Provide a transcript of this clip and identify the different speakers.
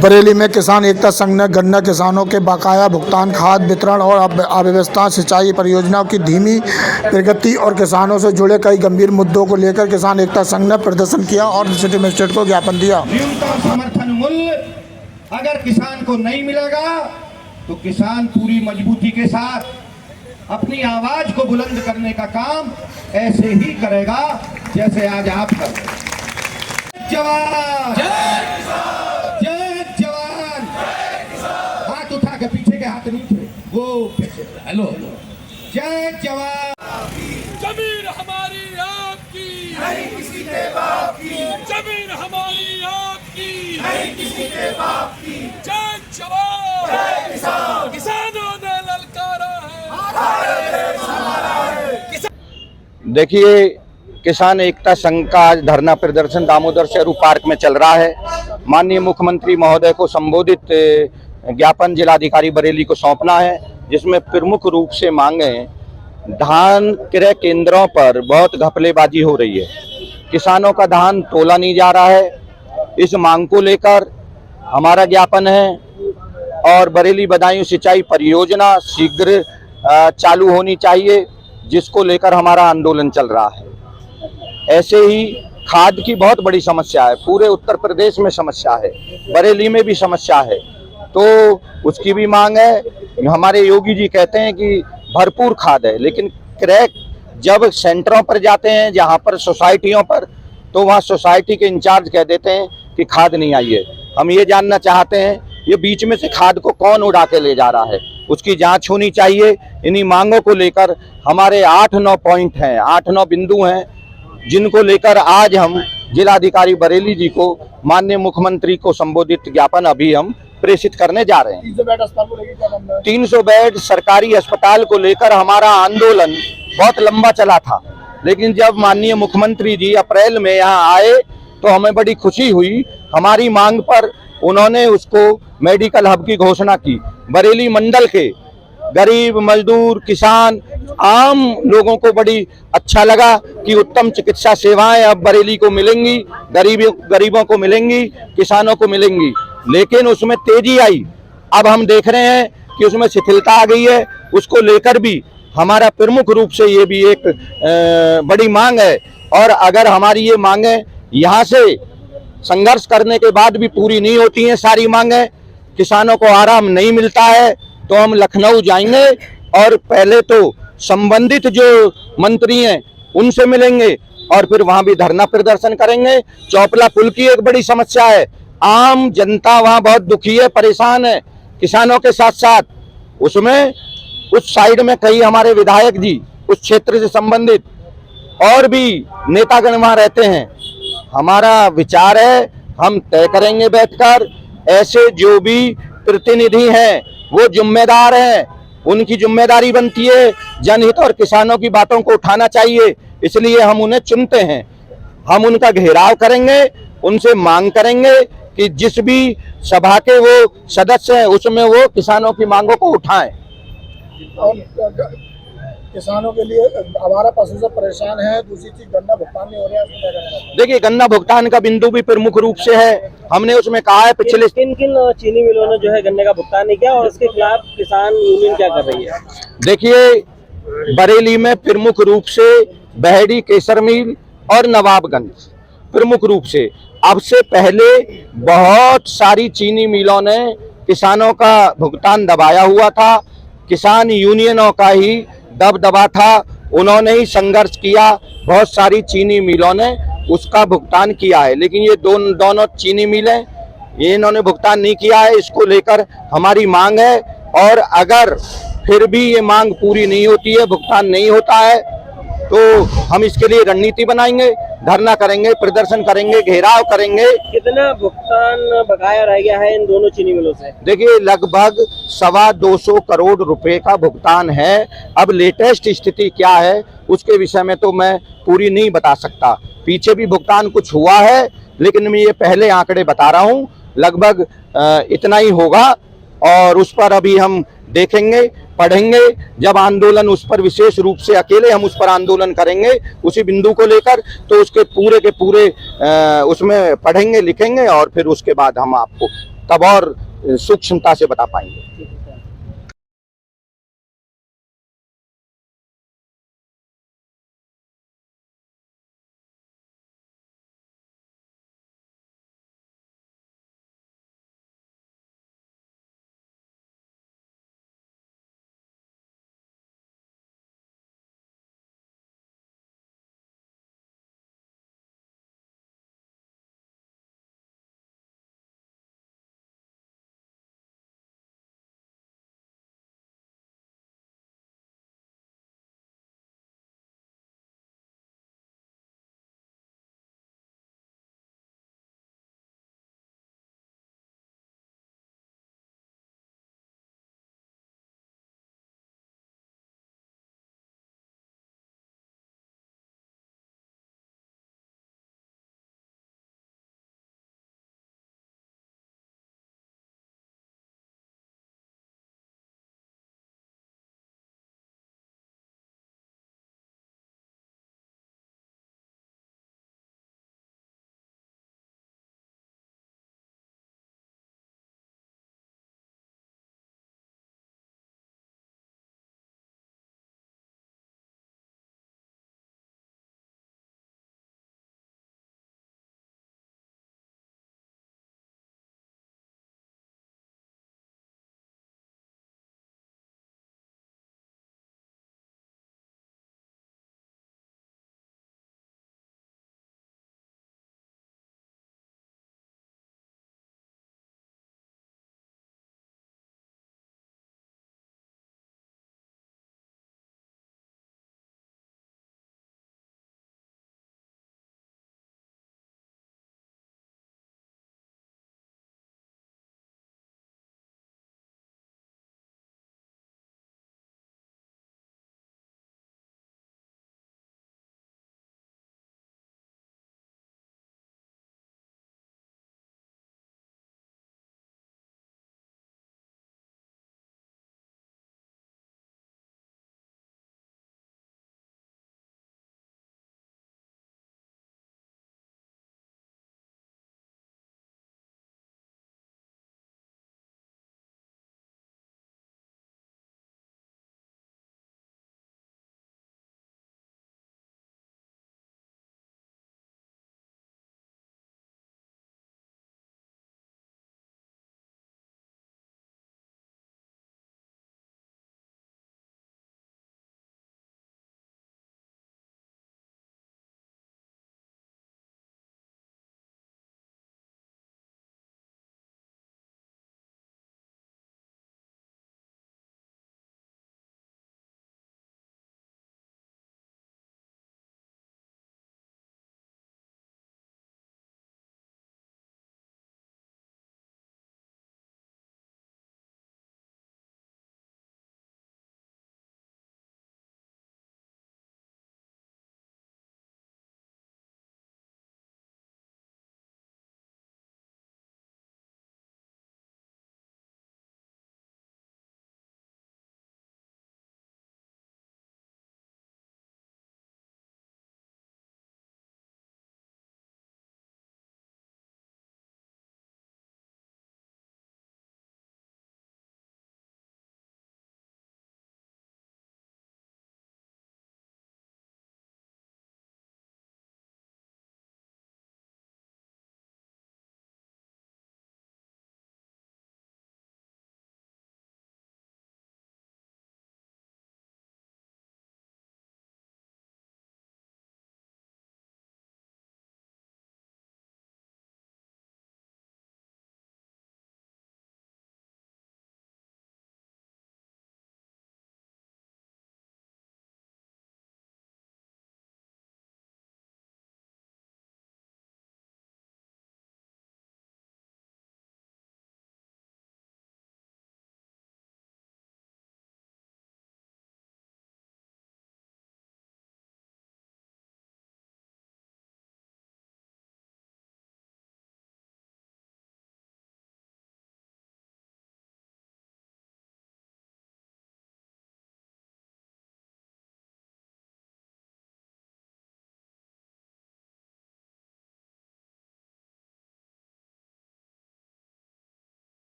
Speaker 1: बरेली में किसान एकता संघ ने गन्ना किसानों के बकाया भुगतान, खाद वितरण और अव्यवस्था, सिंचाई परियोजनाओं की धीमी प्रगति और किसानों से जुड़े कई गंभीर मुद्दों को लेकर किसान एकता संघ ने प्रदर्शन किया और सिटी मजिस्ट्रेट को ज्ञापन दिया।
Speaker 2: न्यूनतम समर्थन मूल्य अगर किसान को नहीं मिलेगा तो किसान पूरी मजबूती के साथ अपनी आवाज को बुलंद करने का काम ऐसे ही करेगा जैसे आज आप कर रहे हैं। जवान जय जवान, हाथ उठा के पीछे के हाथ नहीं थे वो पीछे। हेलो जय जवान।
Speaker 3: जमीन हमारी आपकी
Speaker 2: नहीं किसी के बाप की,
Speaker 3: जमीन हमारी आपकी
Speaker 2: नहीं किसी के बाप की।
Speaker 3: जय जवान
Speaker 2: जय किसान,
Speaker 3: किसानों ने ललकारा है।
Speaker 4: देखिए, किसान एकता संघ का आज धरना प्रदर्शन दामोदर शेरू पार्क में चल रहा है। माननीय मुख्यमंत्री महोदय को संबोधित ज्ञापन जिलाधिकारी बरेली को सौंपना है, जिसमें प्रमुख रूप से मांगे धान क्रय केंद्रों पर बहुत घपलेबाजी हो रही है। किसानों का धान तोला नहीं जा रहा है। इस मांग को लेकर हमारा ज्ञापन है और बरेली बदायूं सिंचाई परियोजना शीघ्र चालू होनी चाहिए, जिसको लेकर हमारा आंदोलन चल रहा है। ऐसे ही खाद की बहुत बड़ी समस्या है, पूरे उत्तर प्रदेश में समस्या है, बरेली में भी समस्या है, तो उसकी भी मांग है। हमारे योगी जी कहते हैं कि भरपूर खाद है, लेकिन क्रय जब सेंटरों पर जाते हैं, जहां पर सोसाइटियों पर, तो वहां सोसाइटी के इंचार्ज कह देते हैं कि खाद नहीं आई है। हम ये जानना चाहते हैं ये बीच में से खाद को कौन उड़ा के ले जा रहा है, उसकी जांच होनी चाहिए। इन्हीं मांगों को लेकर हमारे 8-9 पॉइंट हैं, 8-9 बिंदु हैं, जिनको लेकर आज हम जिलाधिकारी बरेली जी को माननीय मुख्यमंत्री को संबोधित ज्ञापन अभी हम प्रेषित करने जा रहे हैं। 300 बेड सरकारी अस्पताल को लेकर हमारा आंदोलन बहुत लंबा चला था, लेकिन जब माननीय मुख्यमंत्री जी अप्रैल में यहाँ आए तो हमें बड़ी खुशी हुई। हमारी मांग पर उन्होंने उसको मेडिकल हब की घोषणा की। बरेली मंडल के गरीब मजदूर किसान आम लोगों को बड़ी अच्छा लगा कि उत्तम चिकित्सा सेवाएं अब बरेली को मिलेंगी, गरीबों को मिलेंगी, किसानों को मिलेंगी। लेकिन उसमें तेजी आई। अब हम देख रहे हैं कि उसमें शिथिलता आ गई है। उसको लेकर भी हमारा प्रमुख रूप से ये भी एक बड़ी मांग है, और अगर हमारी ये मांगें यहाँ से संघर्ष करने के बाद भी पूरी नहीं होती हैं, सारी मांगें, किसानों को आराम नहीं मिलता है, तो हम लखनऊ जाएंगे और पहले तो संबंधित जो मंत्री हैं उनसे मिलेंगे और फिर वहां भी धरना प्रदर्शन करेंगे। चौपला पुल की एक बड़ी समस्या है, आम जनता वहां बहुत दुखी है, परेशान है, किसानों के साथ साथ उसमें उस साइड में कई हमारे विधायक जी उस क्षेत्र से संबंधित और भी नेतागण वहां रहते हैं। हमारा विचार है हम तय करेंगे बैठकर, ऐसे जो भी प्रतिनिधि हैं वो जिम्मेदार हैं, उनकी जिम्मेदारी बनती है जनहित और किसानों की बातों को उठाना चाहिए, इसलिए हम उन्हें चुनते हैं। हम उनका घेराव करेंगे, उनसे मांग करेंगे कि जिस भी सभा के वो सदस्य हैं उसमें वो किसानों की मांगों को उठाएं।
Speaker 1: और किसानों के लिए हमारा पशु से परेशान है। दूसरी चीज गन्ना भुगतान नहीं हो रहा है।
Speaker 4: देखिए, गन्ना भुगतान का बिंदु भी प्रमुख रूप से है। हमने उसमें कहा है पिछले
Speaker 5: किन चीनी मिलों ने जो है गन्ने का भुगतान नहीं किया और उसके खिलाफ किसान यूनियन क्या कर रही है?
Speaker 4: देखिए, बरेली में प्रमुख रूप से बहेड़ी, केसर मिल और नवाबगंज प्रमुख रूप से, अब से पहले बहुत सारी चीनी मिलों ने किसानों का भुगतान दबाया हुआ था। किसान यूनियनों का ही दबदबा था, उन्होंने ही संघर्ष किया, बहुत सारी चीनी मिलों ने उसका भुगतान किया है, लेकिन ये दोनों चीनी मिलें ये इन्होंने भुगतान नहीं किया है। इसको लेकर हमारी मांग है, और अगर फिर भी ये मांग पूरी नहीं होती है, भुगतान नहीं होता है, तो हम इसके लिए रणनीति बनाएंगे, धरना करेंगे, प्रदर्शन करेंगे, घेराव करेंगे।
Speaker 5: कितना भुगतान बकाया रह गया है इन दोनों चीनी मिलों से?
Speaker 4: देखिए, लगभग 225 करोड़ रुपए का भुगतान है। अब लेटेस्ट स्थिति क्या है उसके विषय में तो मैं पूरी नहीं बता सकता। पीछे भी भुगतान कुछ हुआ है, लेकिन मैं ये पहले आंकड़े बता रहा हूँ, लगभग इतना ही होगा, और उस पर अभी हम देखेंगे, पढ़ेंगे। जब आंदोलन उस पर विशेष रूप से अकेले हम उस पर आंदोलन करेंगे उसी बिंदु को लेकर, तो उसके पूरे के पूरे उसमें पढ़ेंगे, लिखेंगे, और फिर उसके बाद हम आपको तब और सूक्ष्मता से बता पाएंगे।